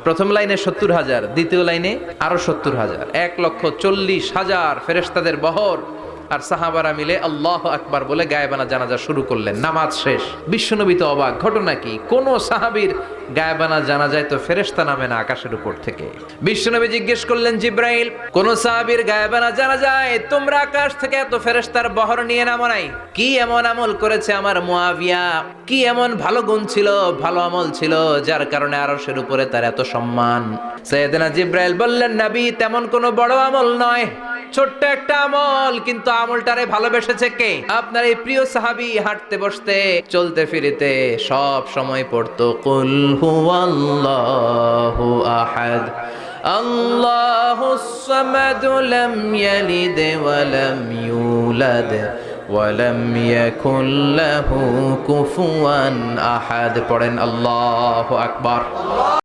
প্রথম লাইনে 70,000, দ্বিতীয় লাইনে আরো 70,000, 1,40,000 ফেরেশতাদের বহর। আর সাহাবারা মিলে আল্লাহু আকবার বলে গায়েবানা জানাজা শুরু করলেন। নামাজ শেষ। বিশ্বনবী তো অবাক, ঘটনা কি? কোন সাহাবীর গায়েবানা জানাজায় তো ফেরেশতা নামে না আকাশের উপর থেকে। বিশ্বনবী জিজ্ঞেস করলেন, জিব্রাইল, কোন সাহাবীর গায়েবানা জানাজায় তোমরা আকাশ থেকে এত ফেরেশতার বহর নিয়ে নামো নাই? কি এমন আমল করেছে আমার মুয়াবিয়া? কি এমন ভালো গুণ ছিল, ভালো আমল ছিল, যার কারণে আরশের উপরে তার এত সম্মান? সাইয়েদনা জিব্রাইল বললেন, নবী, তেমন কোনো বড় আমল নয়, ছোট্ট একটা আমল, কিন্তু আমলটারে ভালোবেসেছে কে? আপনার এই প্রিয় সাহাবী হাঁটতে বসতে চলতে ফিরিতে সব সময় পড়তো কুল হুয়াল্লাহু আহাদ আল্লাহুস সামাদ লাম ইয়ালিদ ওয়া লাম ইউলাদ ওয়া লাম ইয়াকুল লাহু কুফুয়ান আহাদ। পড়েন আল্লাহু আকবার।